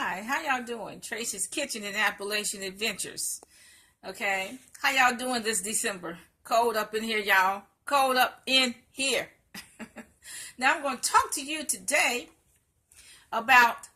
Hi, how y'all doing? Tracy's Kitchen and Appalachian Adventures. Okay, how y'all doing this December? Cold up in here, y'all. Cold up in here. Now I'm going to talk to you today about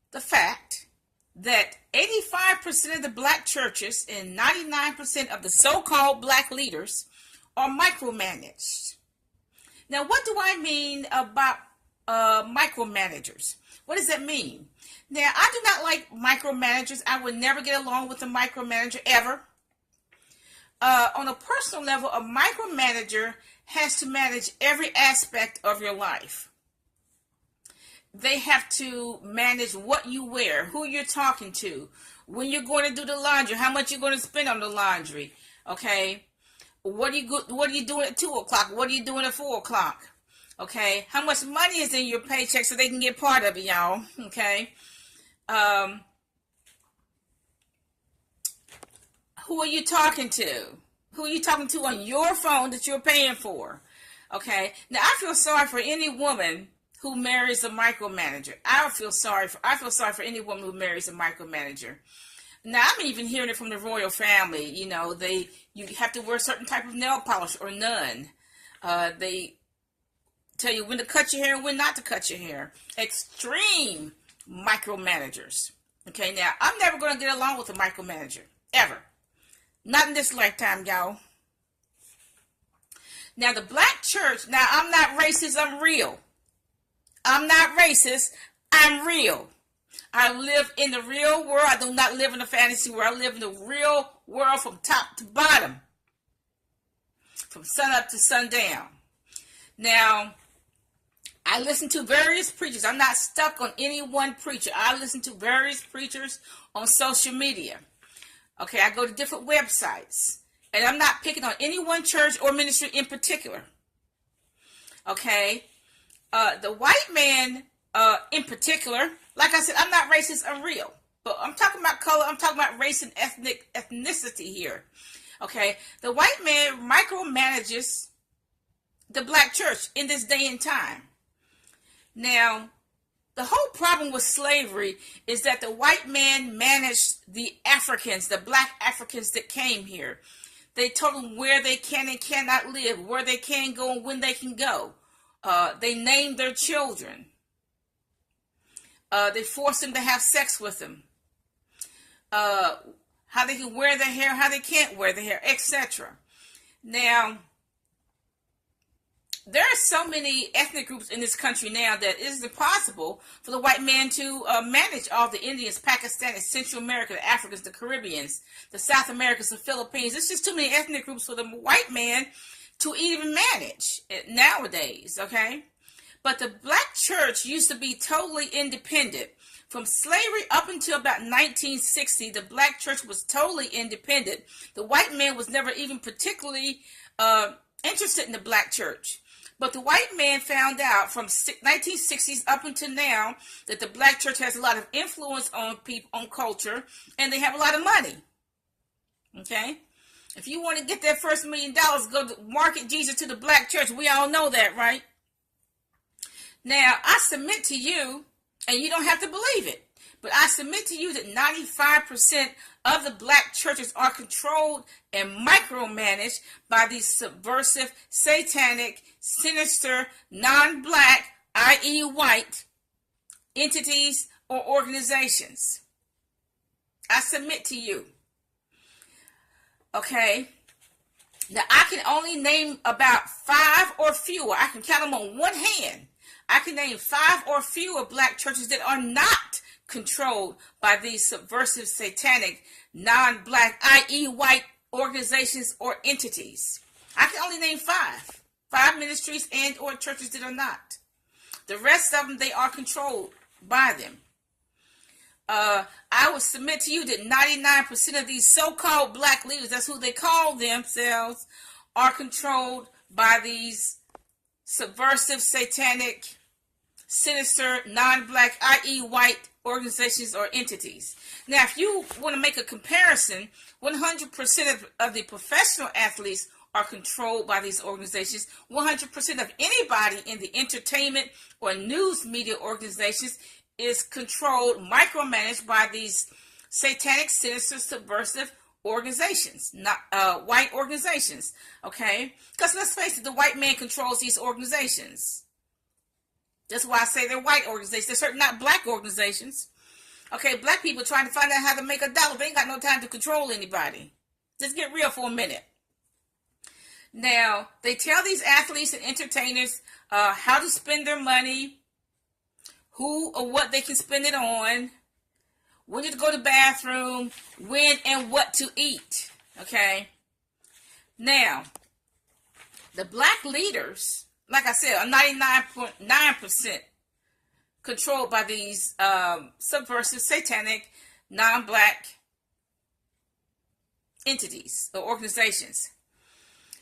the fact that 85% of the black churches and 99% of the so-called black leaders are micromanaged. Now, what do I mean about micromanagers? What does that mean? Now, I do not like micromanagers. I would never get along with a micromanager ever. On a personal level, a micromanager has to manage every aspect of your life. They have to manage what you wear, who you're talking to, when you're going to do the laundry, how much you're going to spend on the laundry. Okay, what are you doing at 2 o'clock? What are you doing at 4 o'clock? Okay, how much money is in your paycheck so they can get part of it, y'all? Okay. Who are you talking to? Who are you talking to on your phone that you're paying for? Okay. Now, I feel sorry for any woman who marries a micromanager. I feel sorry for any woman who marries a micromanager. Now, I'm even hearing it from the royal family. You know, you have to wear a certain type of nail polish or none. They tell you when to cut your hair and when not to cut your hair. Extreme micromanagers. Okay, now I'm never going to get along with a micromanager ever. Not in this lifetime, y'all. Now the black church, now I'm not racist, I'm real. I'm not racist, I'm real. I live in the real world. I do not live in a fantasy world. I live in the real world from top to bottom. From sun up to sundown. Now, I listen to various preachers. I'm not stuck on any one preacher. I listen to various preachers on social media. Okay, I go to different websites. And I'm not picking on any one church or ministry in particular. Okay, the white man in particular, like I said, I'm not racist, I'm real. But I'm talking about color, I'm talking about race and ethnicity here. Okay, the white man micromanages the black church in this day and time. Now, the whole problem with slavery is that the white man managed the Africans, the black Africans that came here. They told them where they can and cannot live, where they can go and when they can go. They named their children. They forced them to have sex with them. How they can wear their hair, how they can't wear their hair, etc. Now, there are so many ethnic groups in this country now that it is impossible for the white man to manage all the Indians, Pakistanis, Central America, the Africans, the Caribbeans, the South Americans, the Philippines. It's just too many ethnic groups for the white man to even manage nowadays, okay? But the black church used to be totally independent. From slavery up until about 1960, the black church was totally independent. The white man was never even particularly interested in the black church. But the white man found out from 1960s up until now that the black church has a lot of influence on people, on culture, and they have a lot of money. Okay? If you want to get that first $1 million, go to market Jesus to the black church. We all know that, right? Now, I submit to you, and you don't have to believe it, but I submit to you that 95% of the black churches are controlled and micromanaged by these subversive, satanic, sinister, non-black, i.e. white, entities or organizations. I submit to you. Okay? Now, I can only name about 5 or fewer. I can count them on one hand. I can name 5 or fewer black churches that are not controlled by these subversive, satanic, non-black, i.e. white organizations or entities. I can only name 5 ministries and or churches that are not. The rest of them, they are controlled by them. I would submit to you that 99% of these so-called black leaders, that's who they call themselves, are controlled by these subversive, satanic, sinister, non-black, i.e. white organizations or entities. Now, if you want to make a comparison, 100% of the professional athletes are controlled by these organizations. 100% of anybody in the entertainment or news media organizations is controlled, micromanaged by these satanic, sinister, subversive organizations, not white organizations. Okay, because let's face it, the white man controls these organizations. That's why I say they're white organizations. They're certainly not black organizations. Okay, black people trying to find out how to make a dollar. They ain't got no time to control anybody. Just get real for a minute. Now, they tell these athletes and entertainers how to spend their money, who or what they can spend it on, when to go to the bathroom, when and what to eat. Okay? Now, the black leaders, like I said, are 99.9% controlled by these subversive, satanic, non-black entities or organizations.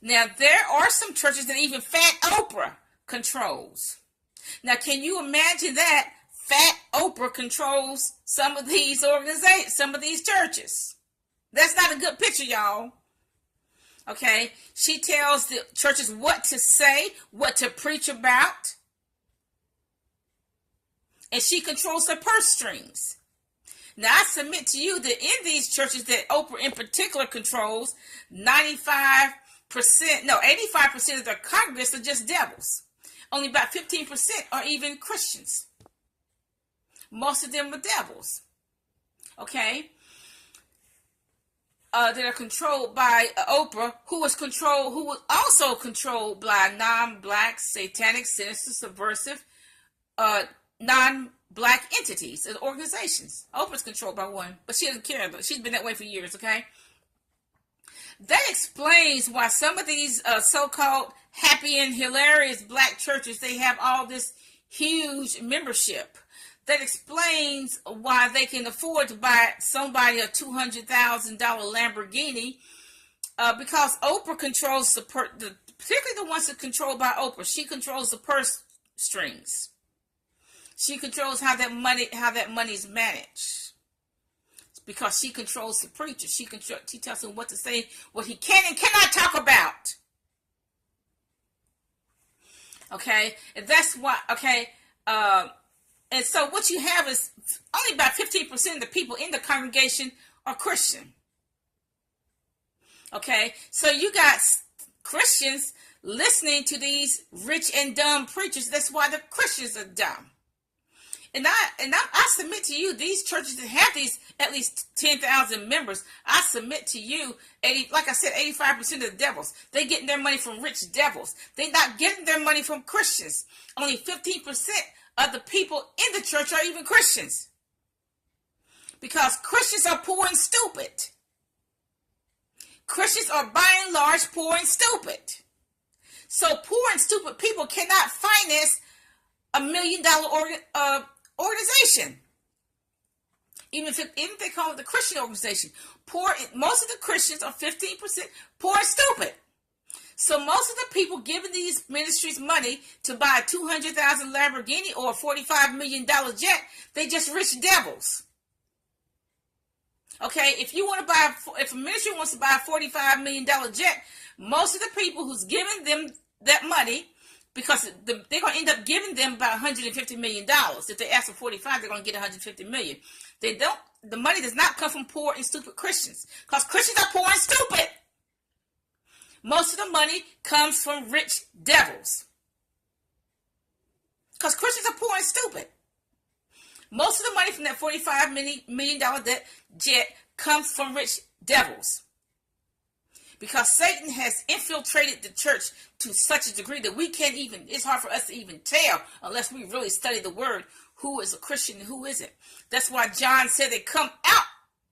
Now, there are some churches that even Fat Oprah controls. Now, can you imagine that? Fat Oprah controls some of these organizations, some of these churches. That's not a good picture, y'all. Okay? She tells the churches what to say, what to preach about. And she controls the purse strings. Now, I submit to you that in these churches that Oprah in particular controls, 85% of their congregants are just devils. Only about 15% are even Christians. Most of them are devils. Okay? That are controlled by Oprah, who was also controlled by non-black, satanic, sinister, subversive, non-black entities and organizations. Oprah's controlled by one, but she doesn't care. She's been that way for years, okay? That explains why some of these so-called happy and hilarious black churches, they have all this huge membership. That explains why they can afford to buy somebody a $200,000 Lamborghini, because Oprah controls particularly the ones that are controlled by Oprah. She controls the purse strings. She controls how that money is managed. Because she controls the preacher. She tells him what to say, what he can and cannot talk about. Okay? And that's why, okay, and so what you have is only about 15% of the people in the congregation are Christian. Okay? So you got Christians listening to these rich and dumb preachers. That's why the Christians are dumb. And I submit to you, these churches that have these at least 10,000 members, I submit to you, like I said, 85% of the devils, they getting their money from rich devils. They're not getting their money from Christians. Only 15% of the people in the church are even Christians. Because Christians are poor and stupid. Christians are by and large poor and stupid. So poor and stupid people cannot finance $1 million organization. Even if they call it the Christian organization. Most of the Christians are 15% poor and stupid. So most of the people giving these ministries money to buy a $200,000 Lamborghini or a $45 million jet, they just rich devils. Okay, if a ministry wants to buy a $45 million jet, most of the people who's giving them that money, because they're going to end up giving them about $150 million. If they ask for 45, they're going to get $150 million. The money does not come from poor and stupid Christians, because Christians are poor and stupid. Most of the money comes from rich devils, because Christians are poor and stupid. Most of the money from that $45 million jet comes from rich devils. Because Satan has infiltrated the church to such a degree that it's hard for us to even tell unless we really study the word who is a Christian and who isn't. That's why John said they come out.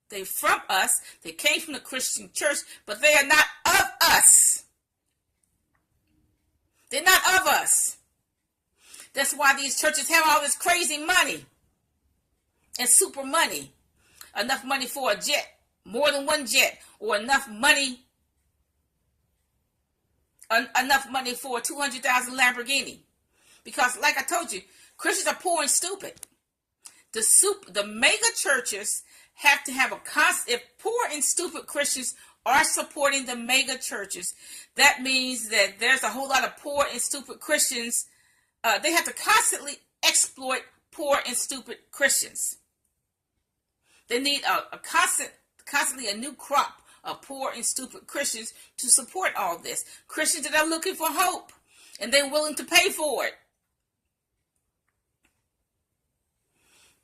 They from us. They came from the Christian church, but they are not of us. They're not of us. That's why these churches have all this crazy money and super money. Enough money for a jet, more than one jet, or enough money for a $200,000 Lamborghini. Because, like I told you, Christians are poor and stupid. The mega churches have to have if poor and stupid Christians are supporting the mega churches, that means that there's a whole lot of poor and stupid Christians. They have to constantly exploit poor and stupid Christians. They need constantly a new crop of poor and stupid Christians to support all this. Christians that are looking for hope and they're willing to pay for it.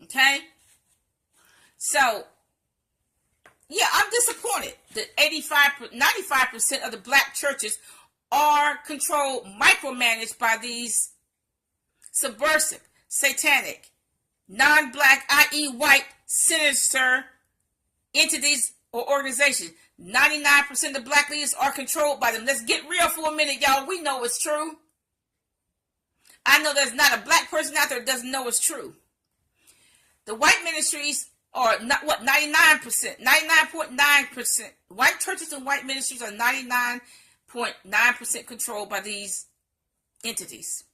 Okay? So, yeah, I'm disappointed that 95% of the black churches are controlled, micromanaged by these subversive, satanic, non-black, i.e. white, sinister entities or organizations. 99% of black leaders are controlled by them. Let's get real for a minute, y'all. We know it's true. I know there's not a black person out there that doesn't know it's true. The white ministries are not 99%, 99.9%. White churches and white ministries are 99.9% controlled by these entities.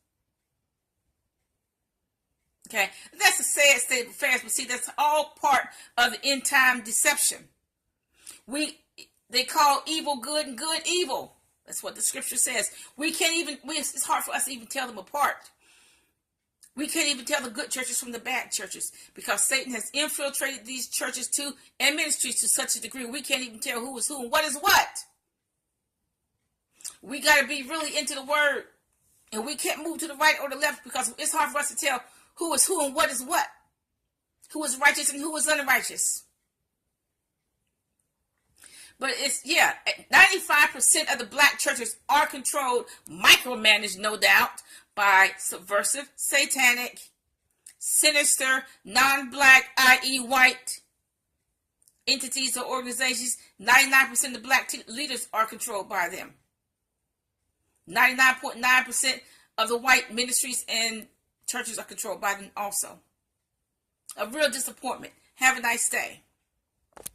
Okay, that's a sad state of affairs, but see, that's all part of the end time deception. They call evil good and good evil. That's what the scripture says. It's hard for us to even tell them apart. We can't even tell the good churches from the bad churches because Satan has infiltrated these churches too and ministries to such a degree we can't even tell who is who and what is what. We got to be really into the word, and we can't move to the right or the left because it's hard for us to tell who is who and what is what, who is righteous and who is unrighteous. But 95% of the black churches are controlled, micromanaged, no doubt, by subversive, satanic, sinister, non-black, i.e. white entities or organizations. 99% of the black leaders are controlled by them. 99.9% of the white ministries and churches are controlled by them also. A real disappointment. Have a nice day.